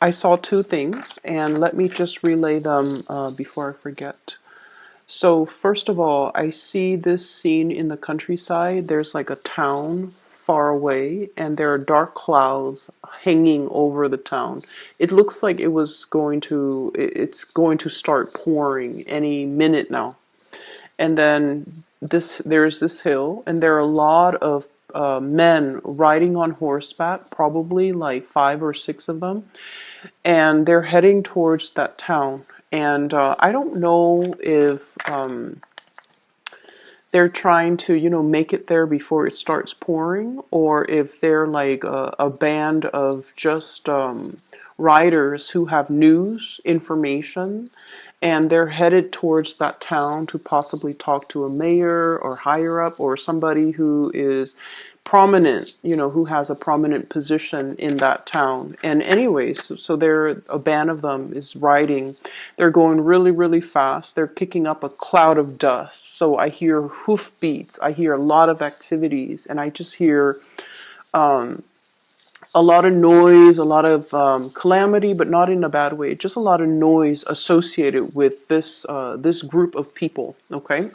I saw two things, and let me just relay them before I forget. So, first of all, I see this scene in the countryside. There's like a town far away, and there are dark clouds hanging over the town. It looks like it's going to start pouring any minute now. And then there's this hill, and there are a lot of men riding on horseback, probably like five or six of them, and they're heading towards that town. And I don't know if they're trying to, make it there before it starts pouring, or if they're like a band of just riders who have news, information, and they're headed towards that town to possibly talk to a mayor or higher up or somebody who is prominent, who has a prominent position in that town. And anyways, so they're a band of them is riding. They're going really, really fast. They're kicking up a cloud of dust. So I hear hoofbeats. I hear a lot of activities, and I just hear a lot of noise, a lot of calamity, but not in a bad way. Just a lot of noise associated with this group of people. Okay.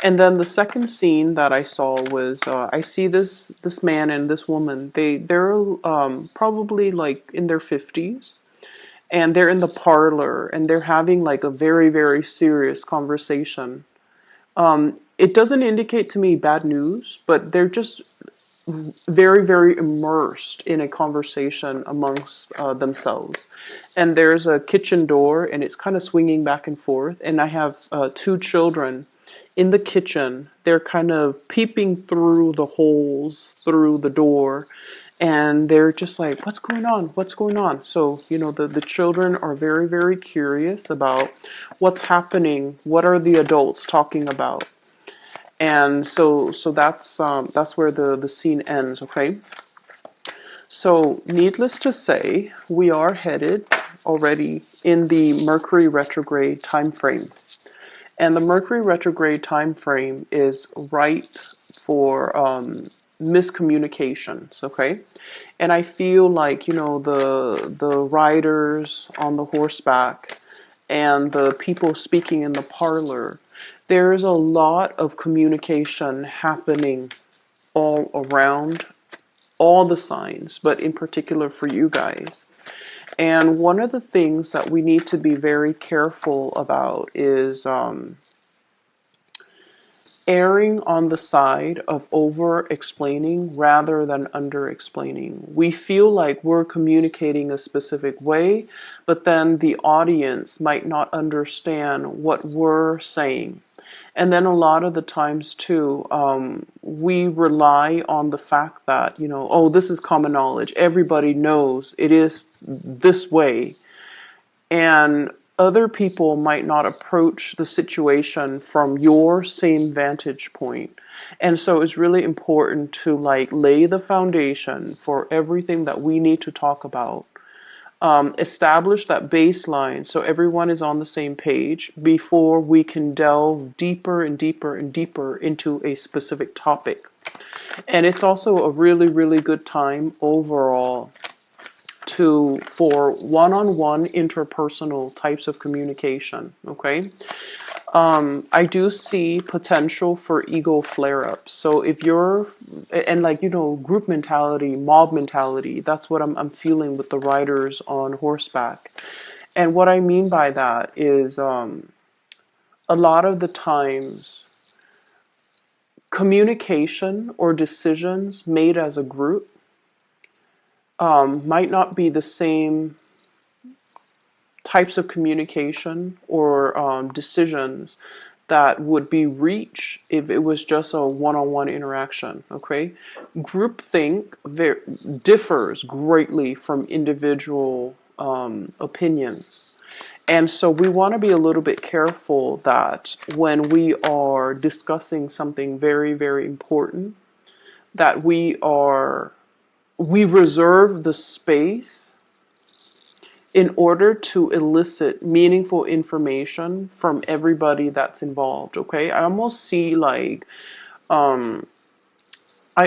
And then the second scene that I saw was I see this man and this woman. They're probably like in their 50s, and they're in the parlor, and they're having like a very, very serious conversation. It doesn't indicate to me bad news, but they're just very, very immersed in a conversation amongst themselves. And there's a kitchen door, and it's kind of swinging back and forth. And I have two children in the kitchen. They're kind of peeping through the holes through the door, and they're just like, what's going on? What's going on? So, the children are very, very curious about what's happening. What are the adults talking about? And so that's where the scene ends. Okay. So needless to say, we are headed already in the Mercury retrograde time frame. And the Mercury retrograde time frame is ripe for miscommunications, okay? And I feel like, the riders on the horseback and the people speaking in the parlor, there's a lot of communication happening all around all the signs, but in particular for you guys. And one of the things that we need to be very careful about is erring on the side of over explaining rather than under explaining. We feel like we're communicating a specific way, but then the audience might not understand what we're saying. And then a lot of the times too, we rely on the fact that, oh, this is common knowledge. Everybody knows it is this way. And other people might not approach the situation from your same vantage point. And so it's really important to like lay the foundation for everything that we need to talk about. Establish that baseline so everyone is on the same page before we can delve deeper and deeper and deeper into a specific topic. And it's also a really, really good time overall for one-on-one interpersonal types of communication. Okay. I do see potential for ego flare-ups. So if you're, and like, group mentality, mob mentality, that's what I'm feeling with the riders on horseback. And what I mean by that is a lot of the times communication or decisions made as a group might not be the same types of communication or decisions that would be reached if it was just a one-on-one interaction. Okay, groupthink differs greatly from individual opinions, and so we want to be a little bit careful that when we are discussing something very, very important, that we reserve the space in order to elicit meaningful information from everybody that's involved. Okay, I almost see like I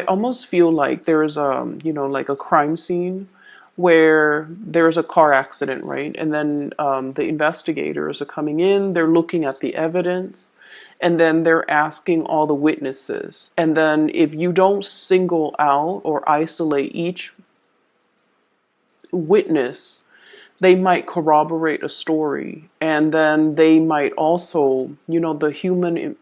almost feel like there's like a crime scene where there's a car accident, right? And then the investigators are coming in, they're looking at the evidence, and then they're asking all the witnesses. And then if you don't single out or isolate each witness, they might corroborate a story, and then they might also, the human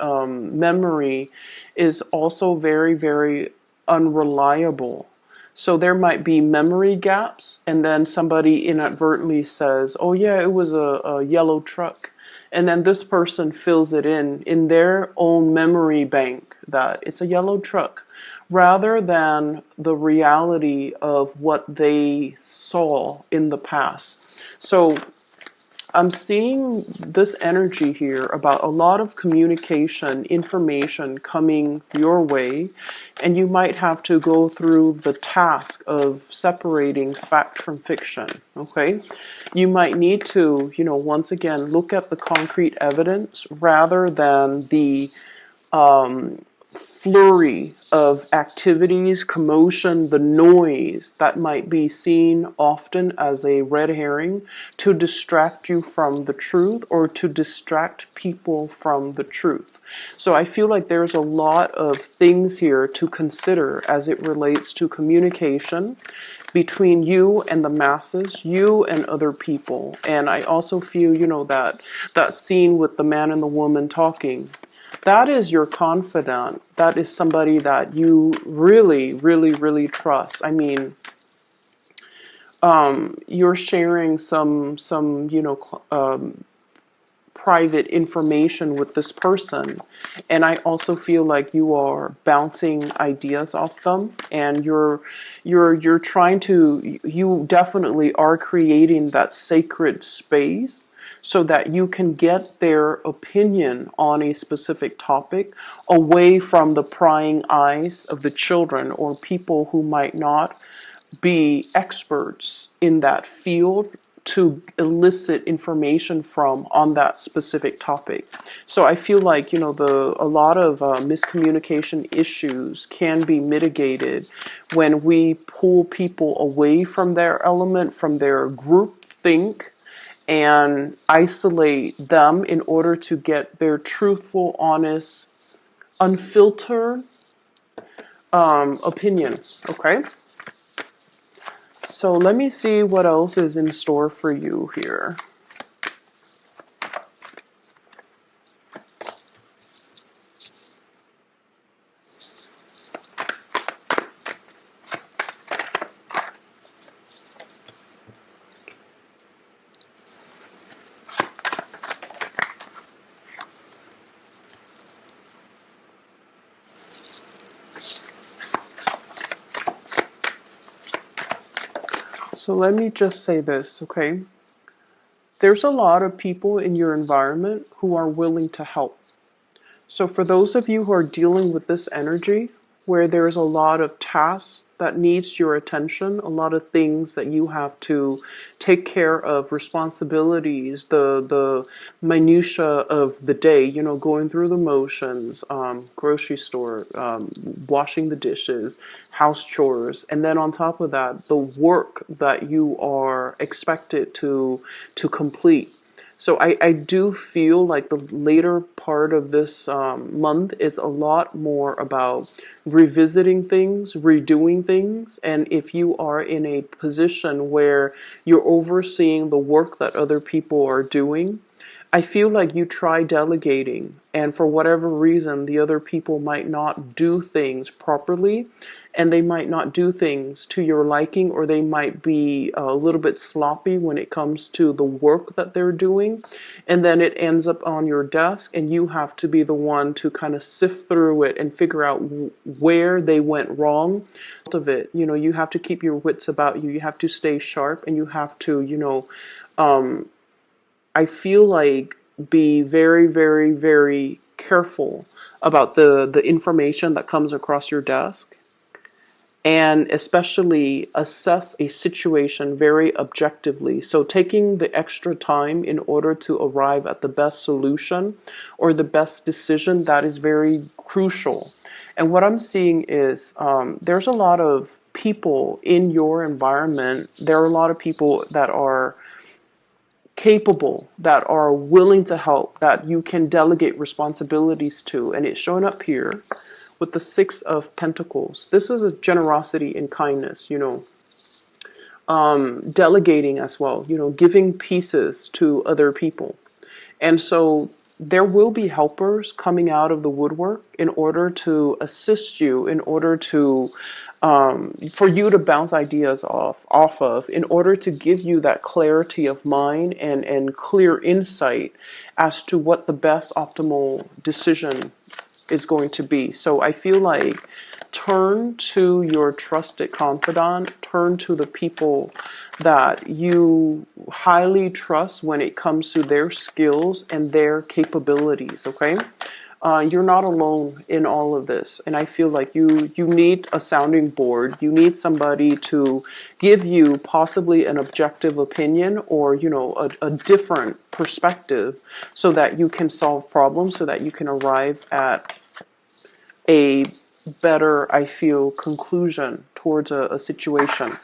memory is also very, very unreliable. So there might be memory gaps, and then somebody inadvertently says, oh yeah, it was a yellow truck. And then this person fills it in their own memory bank that it's a yellow truck, rather than the reality of what they saw in the past. So I'm seeing this energy here about a lot of communication, information coming your way, and you might have to go through the task of separating fact from fiction, okay? You might need to, once again, look at the concrete evidence rather than the flurry of activities, commotion, the noise that might be seen often as a red herring to distract you from the truth or to distract people from the truth. So I feel like there's a lot of things here to consider as it relates to communication between you and the masses, you and other people. And I also feel, that scene with the man and the woman talking, that is your confidant. That is somebody that you really, really, really trust. I mean, you're sharing some private information with this person, and I also feel like you are bouncing ideas off them, and you're trying to, you definitely are creating that sacred space so that you can get their opinion on a specific topic away from the prying eyes of the children or people who might not be experts in that field to elicit information from on that specific topic. So I feel like, a lot of miscommunication issues can be mitigated when we pull people away from their element, from their group think, and isolate them in order to get their truthful, honest, unfiltered opinion. Okay? So let me see what else is in store for you here. So let me just say this, okay? There's a lot of people in your environment who are willing to help. So for those of you who are dealing with this energy, where there's a lot of tasks that needs your attention, a lot of things that you have to take care of, responsibilities, the minutia of the day, going through the motions, grocery store, washing the dishes, house chores, and then on top of that, the work that you are expected to complete. So I do feel like the later part of this month is a lot more about revisiting things, redoing things. And if you are in a position where you're overseeing the work that other people are doing, I feel like you try delegating, and for whatever reason, the other people might not do things properly, and they might not do things to your liking, or they might be a little bit sloppy when it comes to the work that they're doing, and then it ends up on your desk, and you have to be the one to kind of sift through it and figure out where they went wrong. Of it, you have to keep your wits about you. You have to stay sharp, and you have to, I feel like be very, very, very careful about the information that comes across your desk, and especially assess a situation very objectively. So taking the extra time in order to arrive at the best solution or the best decision, that is very crucial. And what I'm seeing is there's a lot of people in your environment, there are a lot of people that are capable, that are willing to help, that you can delegate responsibilities to. And it's showing up here with the Six of Pentacles. This is a generosity and kindness, delegating as well, giving pieces to other people. And so there will be helpers coming out of the woodwork in order to assist you, in order to for you to bounce ideas off of, in order to give you that clarity of mind and clear insight as to what the best optimal decision is going to be. So I feel like turn to your trusted confidant, turn to the people that you highly trust when it comes to their skills and their capabilities, okay? You're not alone in all of this. And I feel like you need a sounding board. You need somebody to give you possibly an objective opinion or, a different perspective so that you can solve problems, so that you can arrive at a better, I feel, conclusion towards a situation.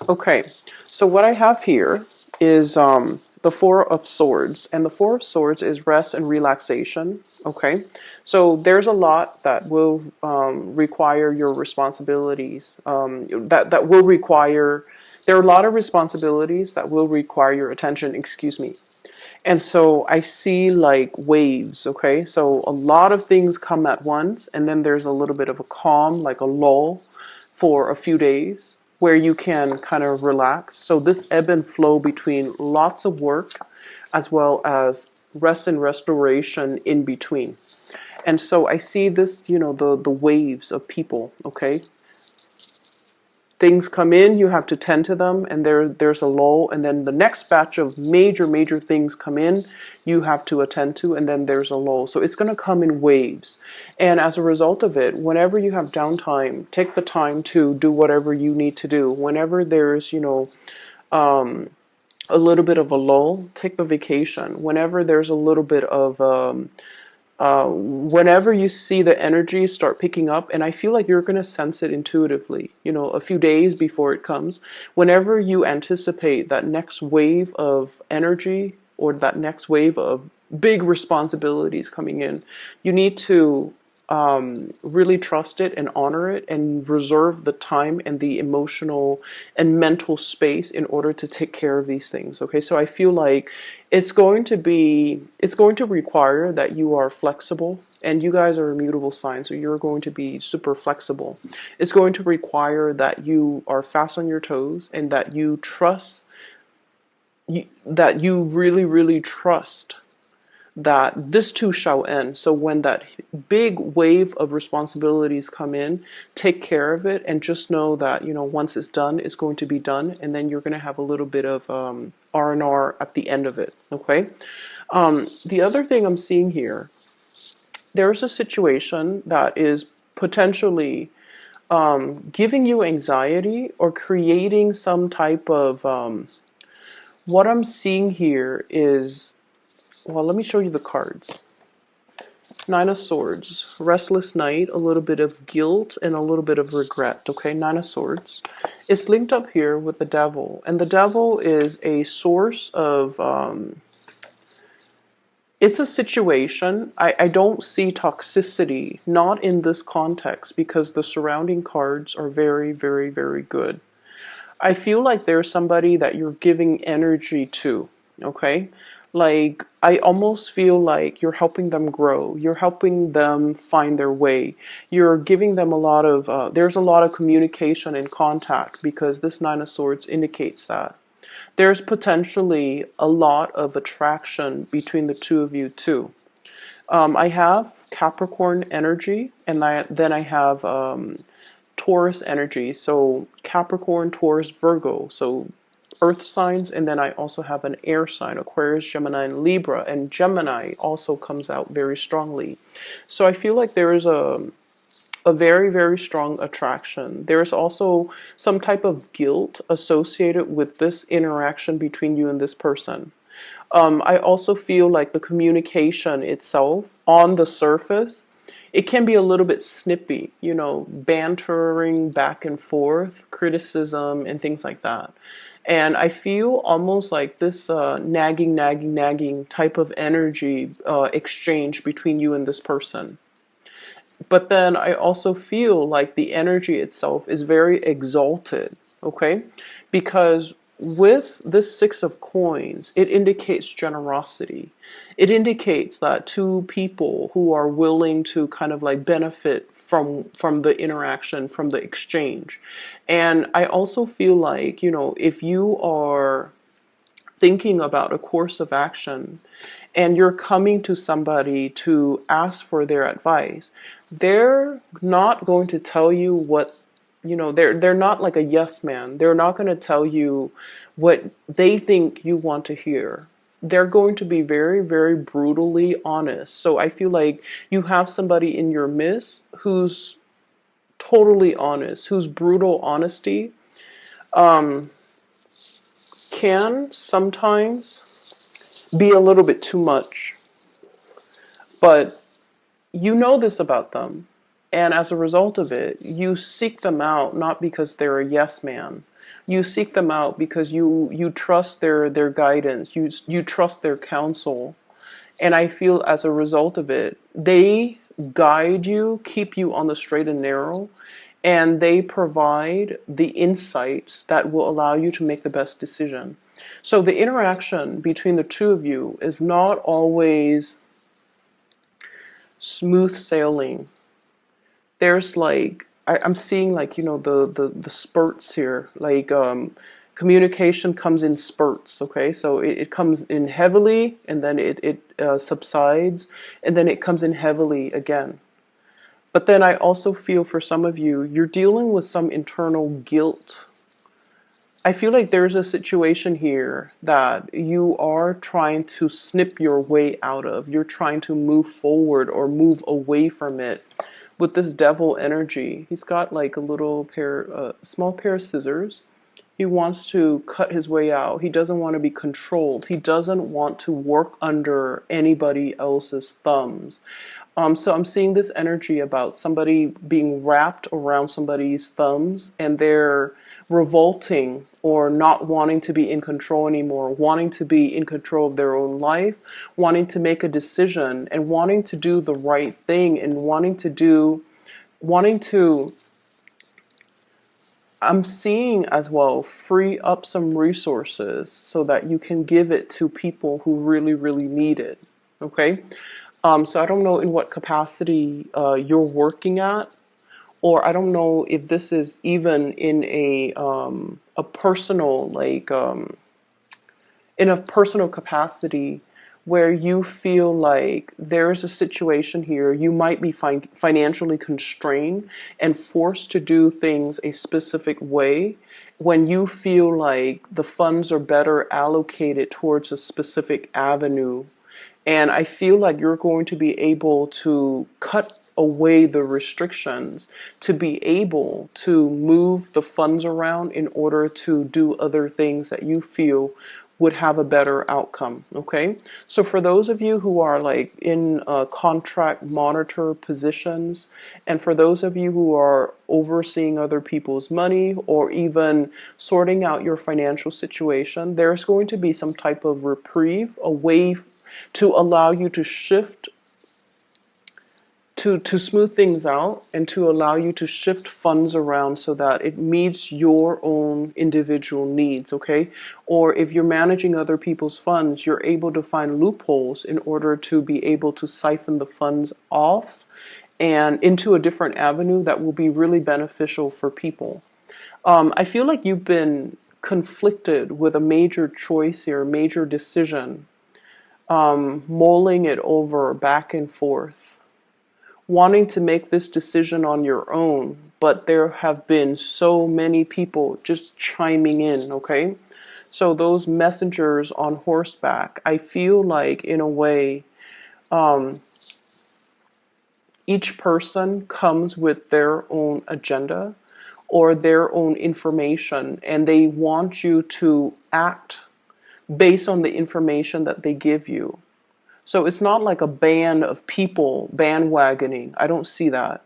Okay, so what I have here is the Four of Swords, and the Four of Swords is rest and relaxation. Okay, so there's a lot that will require your responsibilities. That will require. There are a lot of responsibilities that will require your attention. Excuse me. And so I see like waves, okay? So a lot of things come at once, and then there's a little bit of a calm, like a lull for a few days where you can kind of relax. So this ebb and flow between lots of work as well as rest and restoration in between. And so I see this, the waves of people, okay? Things come in, you have to tend to them, and there's a lull, and then the next batch of major things come in, you have to attend to, and then there's a lull. So it's going to come in waves. And as a result of it, whenever you have downtime, take the time to do whatever you need to do. Whenever there's, a little bit of a lull, take the vacation. Whenever there's a little bit of whenever you see the energy start picking up, and I feel like you're going to sense it intuitively, a few days before it comes, whenever you anticipate that next wave of energy or that next wave of big responsibilities coming in, you need to really trust it and honor it and reserve the time and the emotional and mental space in order to take care of these things. Okay, so I feel like it's going to require that you are flexible, and you guys are immutable signs, so you're going to be super flexible. It's going to require that you are fast on your toes and that you trust, that you really trust that this too shall end. So when that big wave of responsibilities come in, take care of it and just know that, once it's done, it's going to be done. And then you're going to have a little bit of R&R at the end of it. Okay. The other thing I'm seeing here, there's a situation that is potentially giving you anxiety or creating some type of, what I'm seeing here is, well, let me show you the cards. Nine of Swords, restless night, a little bit of guilt, and a little bit of regret. Okay, Nine of Swords. It's linked up here with the Devil, and the Devil is a source of, it's a situation. I don't see toxicity, not in this context, because the surrounding cards are very good. I feel like there's somebody that you're giving energy to, okay? Like, I almost feel like you're helping them grow. You're helping them find their way. You're giving them a lot of, there's a lot of communication and contact, because this Nine of Swords indicates that. There's potentially a lot of attraction between the two of you too. I have Capricorn energy, and then I have Taurus energy. So Capricorn, Taurus, Virgo. So earth signs, and then I also have an air sign, Aquarius, Gemini, and Libra, and Gemini also comes out very strongly. So I feel like there is a very strong attraction. There's also some type of guilt associated with this interaction between you and this person. I also feel like the communication itself on the surface it can be a little bit snippy, you know, bantering back and forth, criticism, and things like that. And I feel almost like this nagging type of energy exchange between you and this person. But then I also feel like the energy itself is very exalted, okay? Because with this Six of Coins, it indicates generosity. It indicates that two people who are willing to kind of like benefit from the interaction, from the exchange. And I also feel like, you know, if you are thinking about a course of action and you're coming to somebody to ask for their advice, they're not going to tell you what, you know, they're not like a yes man. They're not going to tell you what they think you want to hear. They're going to be very, very brutally honest. So I feel like you have somebody in your midst who's totally honest, whose brutal honesty um, can sometimes be a little bit too much. But you know this about them. And as a result of it, you seek them out not because they're a yes man. You seek them out because you trust their guidance. You trust their counsel. And I feel as a result of it, they guide you, keep you on the straight and narrow, and they provide the insights that will allow you to make the best decision. So the interaction between the two of you is not always smooth sailing. There's like I'm seeing like, you know, the spurts here. Like communication comes in spurts. Okay, so it comes in heavily and then it subsides and then it comes in heavily again. But then I also feel for some of you, you're dealing with some internal guilt. I feel like there's a situation here that you are trying to snip your way out of. You're trying to move forward or move away from it with this devil energy. He's got like a little small pair of scissors. He wants to cut his way out. He doesn't want to be controlled. He doesn't want to work under anybody else's thumbs. So I'm seeing this energy about somebody being wrapped around somebody's thumbs and they're revolting or not wanting to be in control anymore, wanting to be in control of their own life, wanting to make a decision and wanting to do the right thing and wanting to I'm seeing as well free up some resources so that you can give it to people who really, really need it. Okay? So I don't know in what capacity you're working at, or I don't know if this is even in a personal in a personal capacity where you feel like there's a situation here, you might be financially constrained and forced to do things a specific way when you feel like the funds are better allocated towards a specific avenue. And I feel like you're going to be able to cut away the restrictions to be able to move the funds around in order to do other things that you feel would have a better outcome. Okay, so for those of you who are like in contract monitor positions, and for those of you who are overseeing other people's money or even sorting out your financial situation, there's going to be some type of reprieve, a way to allow you to shift, to smooth things out and to allow you to shift funds around so that it meets your own individual needs. Okay, or if you're managing other people's funds, you're able to find loopholes in order to be able to siphon the funds off and into a different avenue that will be really beneficial for people. I feel like you've been conflicted with a major choice here, a major decision, mulling it over back and forth, wanting to make this decision on your own, but there have been so many people just chiming in, okay? So those messengers on horseback, I feel like in a way, each person comes with their own agenda or their own information, and they want you to act based on the information that they give you. So it's not like a band of people bandwagoning. I don't see that.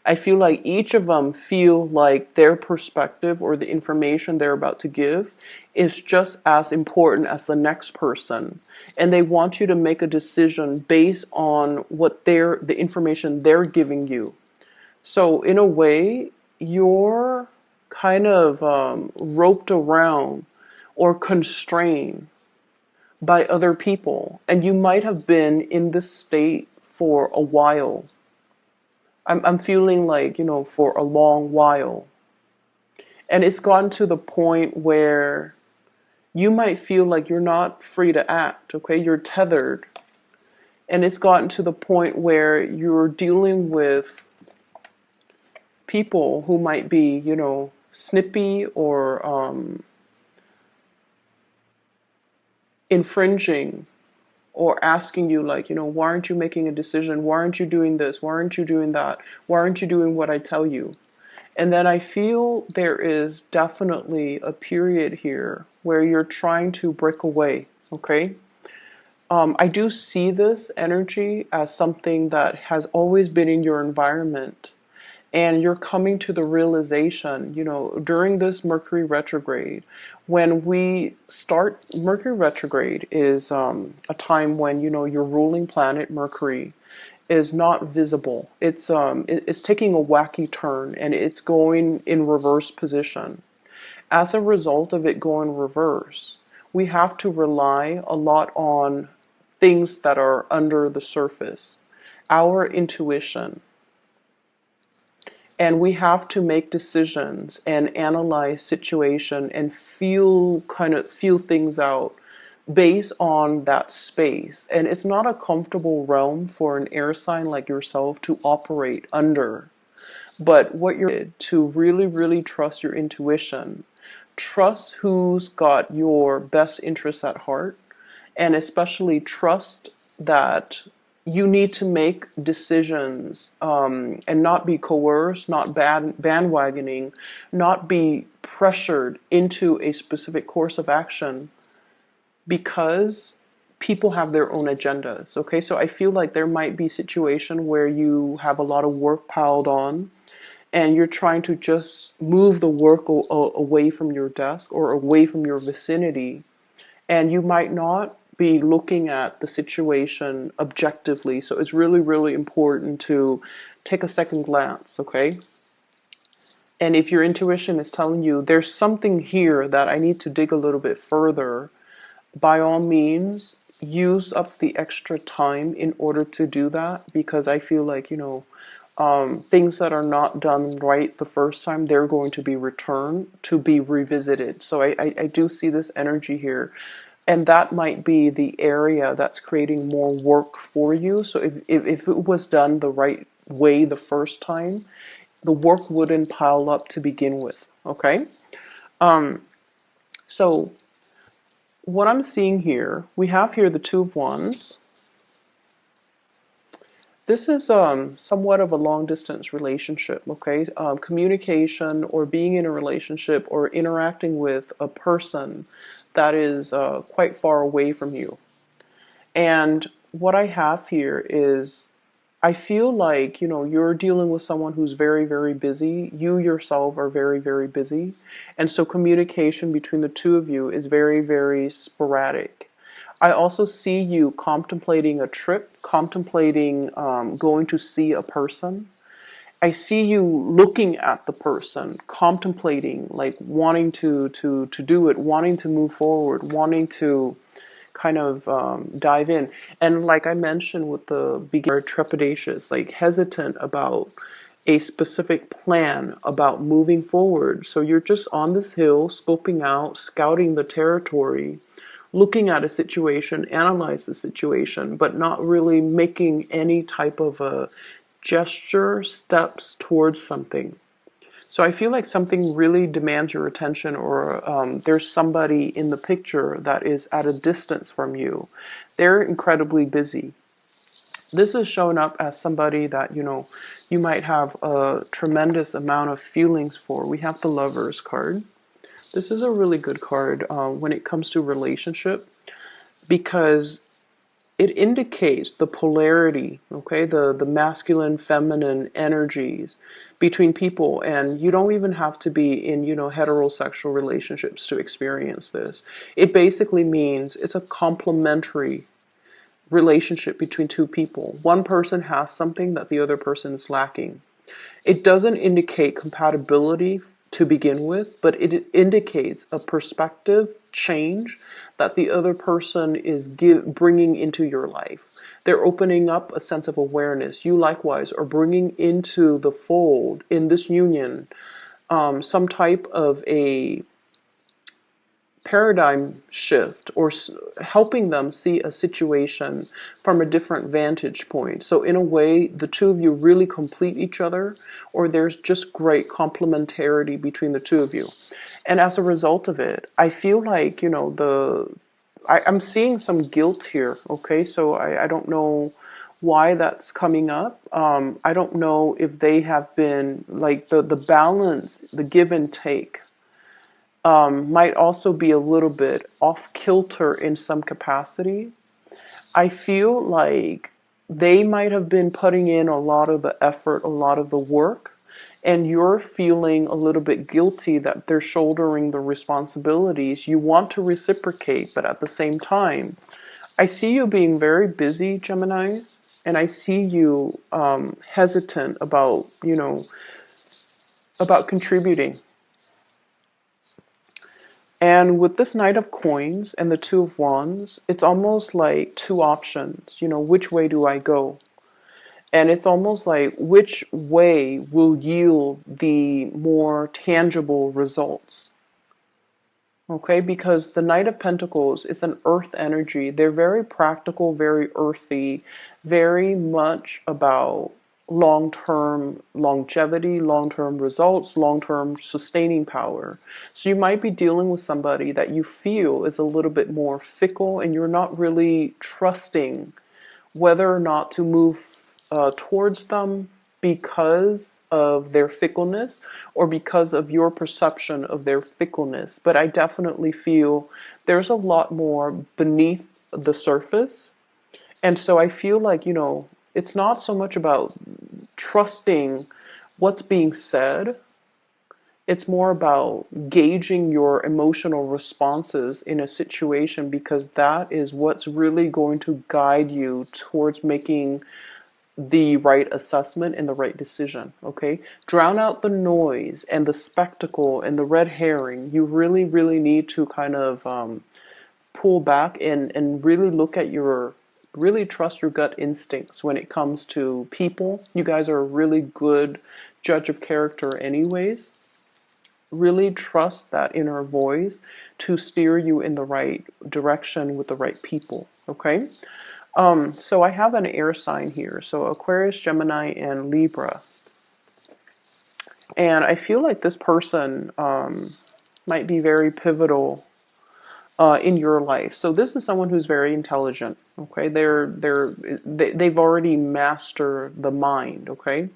I feel like each of them feel like their perspective or the information they're about to give is just as important as the next person. And they want you to make a decision based on what the information they're giving you. So in a way, you're kind of roped around or constrained by other people, and you might have been in this state for a while. I'm feeling like, for a long while. And it's gotten to the point where you might feel like you're not free to act, okay? You're tethered. And it's gotten to the point where you're dealing with people who might be, snippy or infringing or asking you like, why aren't you making a decision? Why aren't you doing this? Why aren't you doing that? Why aren't you doing what I tell you? And then I feel there is definitely a period here where you're trying to break away, okay? I do see this energy as something that has always been in your environment. And you're coming to the realization, during this Mercury retrograde, when we start, Mercury retrograde is a time when, your ruling planet, Mercury, is not visible. It's taking a wacky turn and it's going in reverse position. As a result of it going reverse, we have to rely a lot on things that are under the surface, our intuition. And we have to make decisions and analyze situation and feel things out based on that space. And it's not a comfortable realm for an air sign like yourself to operate under. But what you're to really, really trust your intuition. Trust who's got your best interests at heart, and especially trust that you need to make decisions and not be coerced, not bandwagoning, not be pressured into a specific course of action because people have their own agendas. Okay, so I feel like there might be a situation where you have a lot of work piled on and you're trying to just move the work away from your desk or away from your vicinity, and you might not be looking at the situation objectively. So it's really, really important to take a second glance, okay? And if your intuition is telling you there's something here that I need to dig a little bit further, by all means, use up the extra time in order to do that, because I feel like, things that are not done right the first time, they're going to be returned to be revisited. So I do see this energy here. And that might be the area that's creating more work for you. So if it was done the right way the first time, the work wouldn't pile up to begin with, okay? So what I'm seeing here, we have here the Two of Wands. This is somewhat of a long distance relationship, okay? Communication or being in a relationship or interacting with a person that is quite far away from you. And what I have here is I feel like, you're dealing with someone who's very, very busy. You yourself are very, very busy. And so communication between the two of you is very, very sporadic. I also see you contemplating a trip, contemplating going to see a person. I see you looking at the person, contemplating, like wanting to do it, wanting to move forward, wanting to kind of dive in. And like I mentioned with the beginner, trepidatious, like hesitant about a specific plan, about moving forward. So you're just on this hill, scoping out, scouting the territory, looking at a situation, analyze the situation, but not really making any type of a gesture, steps towards something. So I feel like something really demands your attention, or there's somebody in the picture that is at a distance from you. They're incredibly busy. This is showing up as somebody that, you might have a tremendous amount of feelings for. We have the Lovers card. This is a really good card when it comes to relationship, because it indicates the polarity, okay, the masculine, feminine energies between people. And you don't even have to be in, heterosexual relationships to experience this. It basically means it's a complementary relationship between two people. One person has something that the other person is lacking. It doesn't indicate compatibility to begin with, but it indicates a perspective change that the other person is bringing into your life. They're opening up a sense of awareness. You likewise are bringing into the fold in this union some type of a paradigm shift, or helping them see a situation from a different vantage point. So in a way, the two of you really complete each other, or there's just great complementarity between the two of you. And as a result of it, I feel like, I'm seeing some guilt here. Okay, so I don't know why that's coming up. I don't know if they have been like the balance, the give and take might also be a little bit off kilter in some capacity. I feel like they might have been putting in a lot of the effort, a lot of the work, and you're feeling a little bit guilty that they're shouldering the responsibilities. You want to reciprocate, but at the same time, I see you being very busy, Geminis, and I see you hesitant about, about contributing. And with this Knight of Coins and the Two of Wands, it's almost like two options. Which way do I go? And it's almost like which way will yield the more tangible results? Okay, because the Knight of Pentacles is an earth energy. They're very practical, very earthy, very much about long-term longevity, long-term results, long-term sustaining power. So you might be dealing with somebody that you feel is a little bit more fickle, and you're not really trusting whether or not to move towards them because of their fickleness or because of your perception of their fickleness. But I definitely feel there's a lot more beneath the surface. And so I feel like, it's not so much about trusting what's being said. It's more about gauging your emotional responses in a situation, because that is what's really going to guide you towards making the right assessment and the right decision. Okay, drown out the noise and the spectacle and the red herring. You really, really need to kind of pull back and really look at really trust your gut instincts when it comes to people. You guys are a really good judge of character anyways. Really trust that inner voice to steer you in the right direction with the right people. Okay, so I have an air sign here, so Aquarius, Gemini, and Libra. And I feel like this person might be very pivotal in your life. So this is someone who's very intelligent. Okay, they've already mastered the mind. Okay,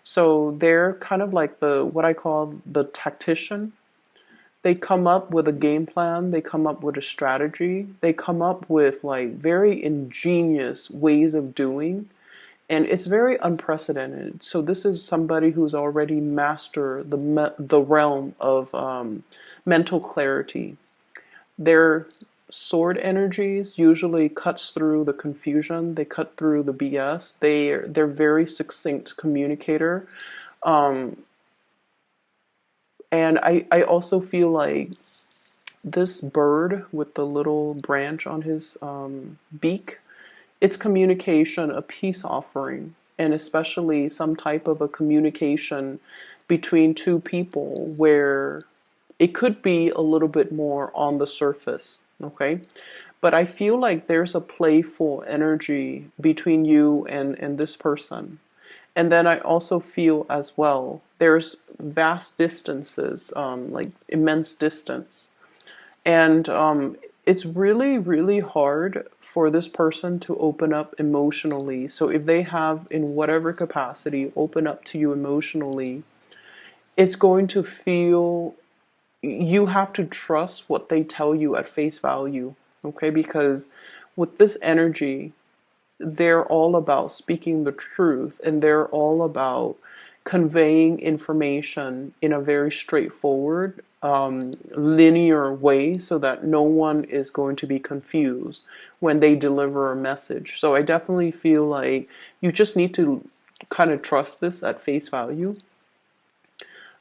so they're kind of like what I call the tactician. They come up with a game plan, they come up with a strategy, they come up with like very ingenious ways of doing, and it's very unprecedented. So this is somebody who's already mastered the realm of mental clarity. Their sword energies usually cuts through the confusion, they cut through the BS. They're very succinct communicator. Um, and I also feel like this bird with the little branch on his beak, it's communication, a peace offering, and especially some type of a communication between two people where it could be a little bit more on the surface, okay? But I feel like there's a playful energy between you and this person. And then I also feel as well, there's vast distances, like immense distance. And it's really, really hard for this person to open up emotionally. So if they have, in whatever capacity, open up to you emotionally, it's going to feel, you have to trust what they tell you at face value. Okay, because with this energy, they're all about speaking the truth, and they're all about conveying information in a very straightforward, linear way so that no one is going to be confused when they deliver a message. So I definitely feel like you just need to kind of trust this at face value.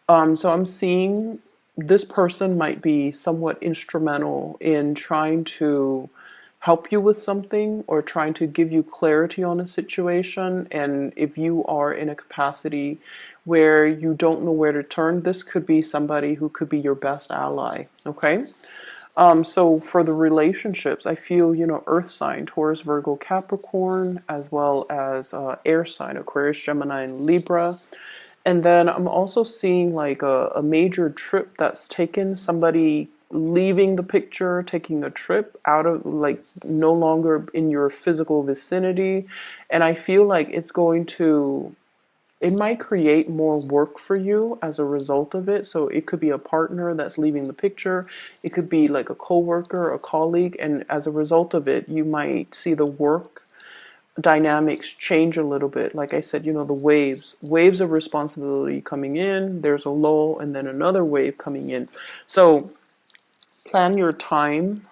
So I'm seeing this person might be somewhat instrumental in trying to help you with something or trying to give you clarity on a situation. And if you are in a capacity where you don't know where to turn, this could be somebody who could be your best ally. Okay. So for the relationships, I feel, earth sign, Taurus, Virgo, Capricorn, as well as air sign, Aquarius, Gemini, and Libra. And then I'm also seeing like a major trip that's taken, somebody leaving the picture, taking a trip out of, like, no longer in your physical vicinity. And I feel like it might create more work for you as a result of it. So it could be a partner that's leaving the picture. It could be like a coworker, a colleague. And as a result of it, you might see the work dynamics change a little bit. Like I said, the waves of responsibility coming in, there's a lull, and then another wave coming in. So plan your time.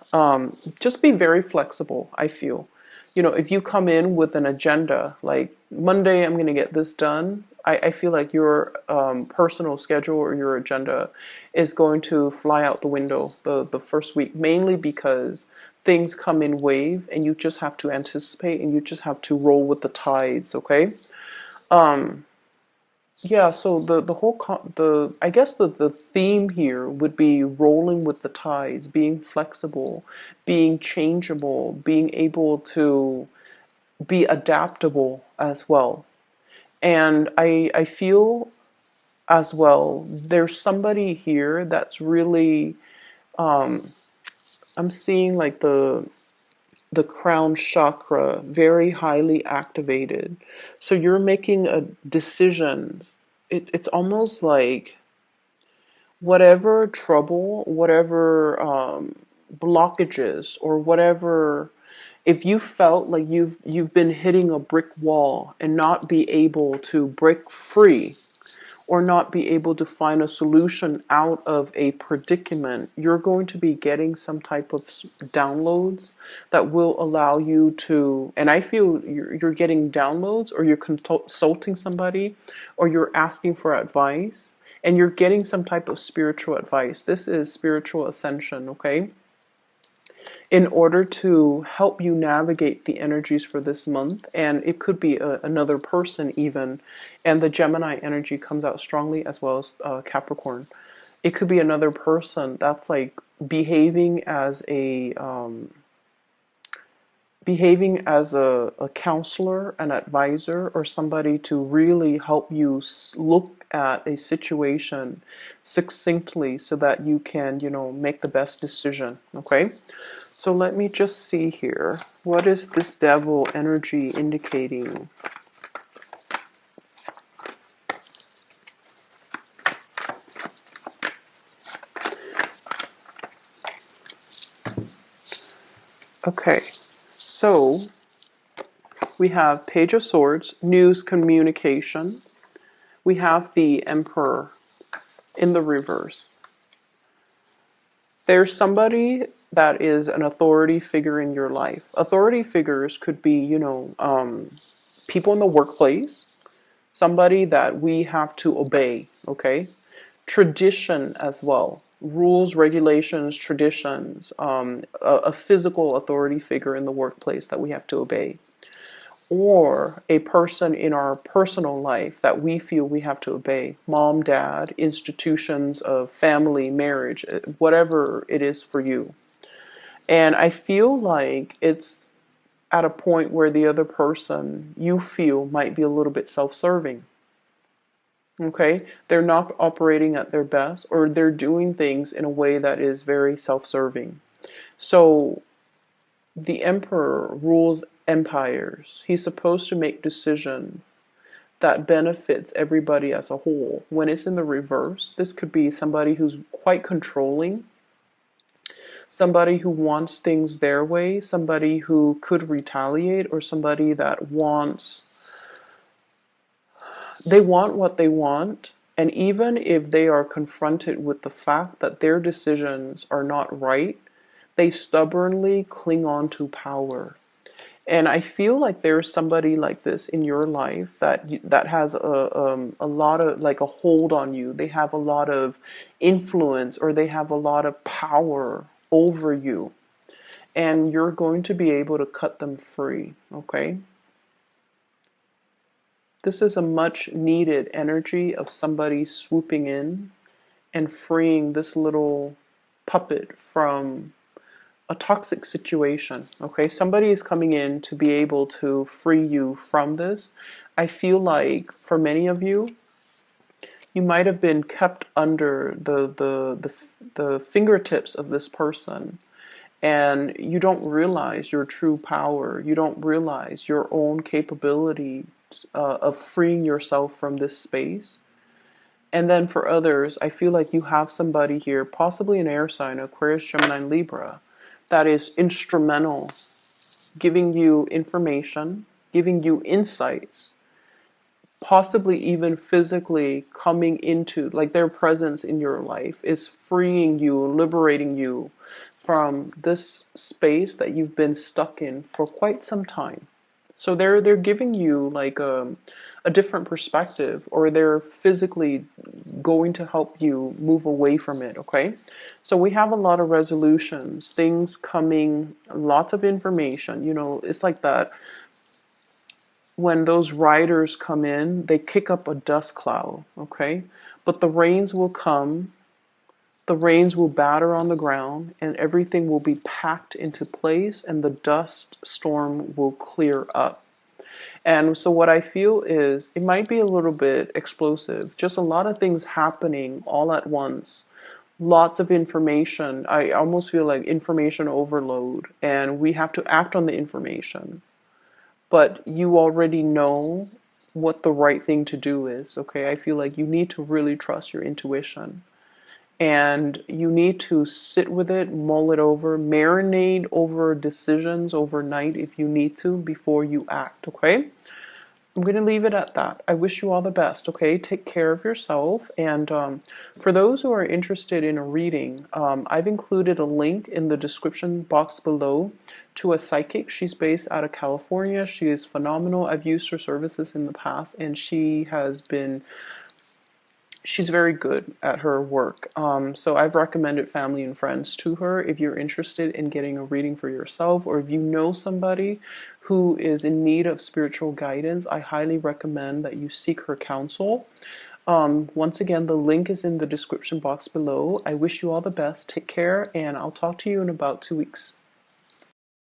Just be very flexible, I feel. If you come in with an agenda, like Monday, I'm going to get this done, I feel like your personal schedule or your agenda is going to fly out the window the first week, mainly because things come in wave and you just have to anticipate and you just have to roll with the tides, okay? Um, yeah, so I guess the theme here would be rolling with the tides, being flexible, being changeable, being able to be adaptable as well. And I feel as well there's somebody here that's really, um I'm seeing like the crown chakra very highly activated. So you're making a decisions. It's almost like whatever trouble, whatever blockages, or whatever, if you felt like you've been hitting a brick wall and not be able to break free or not be able to find a solution out of a predicament, you're going to be getting some type of downloads that will allow you to, and I feel you're getting downloads, or you're consulting somebody, or you're asking for advice, and you're getting some type of spiritual advice. This is spiritual ascension, okay? In order to help you navigate the energies for this month. And it could be another person even. And the Gemini energy comes out strongly, as well as Capricorn. It could be another person that's like behaving as a counselor, an advisor, or somebody to really help you look at a situation succinctly so that you can, make the best decision. Okay. So let me just see here. What is this devil energy indicating? Okay, so we have Page of Swords, news communication. We have the Emperor in the reverse. There's somebody that is an authority figure in your life. Authority figures could be, people in the workplace, somebody that we have to obey, okay? Tradition as well. Rules, regulations, traditions, a physical authority figure in the workplace that we have to obey. Or a person in our personal life that we feel we have to obey. Mom, dad, institutions of family, marriage, whatever it is for you. And I feel like it's at a point where the other person you feel might be a little bit self-serving. Okay? They're not operating at their best, or they're doing things in a way that is very self-serving. So the emperor rules empires. He's supposed to make decisions that benefits everybody as a whole. When it's in the reverse, this could be somebody who's quite controlling, somebody who wants things their way, somebody who could retaliate, or somebody that they want what they want. And even if they are confronted with the fact that their decisions are not right, they stubbornly cling on to power. And I feel like there's somebody like this in your life that has a lot of, like, a hold on you. They have a lot of influence, or they have a lot of power over you, and you're going to be able to cut them free. Okay, this is a much needed energy of somebody swooping in and freeing this little puppet from a toxic situation. Okay, somebody is coming in to be able to free you from this. I feel like for many of you, you might have been kept under the fingertips of this person, and you don't realize your true power. You don't realize your own capability of freeing yourself from this space. And then for others, I feel like you have somebody here, possibly an air sign, Aquarius, Gemini, Libra, that is instrumental, giving you information, giving you insights, possibly even physically coming into, like, their presence in your life is freeing you, liberating you from this space that you've been stuck in for quite some time. So they're giving you like a different perspective, or they're physically going to help you move away from it. Okay, so we have a lot of resolutions, things coming, lots of information. You know, it's like that when those riders come in, they kick up a dust cloud. Okay, but the rains will come. The rains will batter on the ground, and everything will be packed into place, and the dust storm will clear up. And so what I feel is it might be a little bit explosive, just a lot of things happening all at once. Lots of information. I almost feel like information overload, and we have to act on the information. But you already know what the right thing to do is, okay? I feel like you need to really trust your intuition. And you need to sit with it, mull it over, marinate over decisions overnight if you need to before you act, okay? I'm going to leave it at that. I wish you all the best, okay? Take care of yourself. And for those who are interested in a reading, I've included a link in the description box below to a psychic. She's based out of California. She is phenomenal. I've used her services in the past, and she's very good at her work. So I've recommended family and friends to her. If you're interested in getting a reading for yourself, or if you know somebody who is in need of spiritual guidance, I highly recommend that you seek her counsel. Once again, the link is in the description box below. I wish you all the best. Take care, and I'll talk to you in about 2 weeks.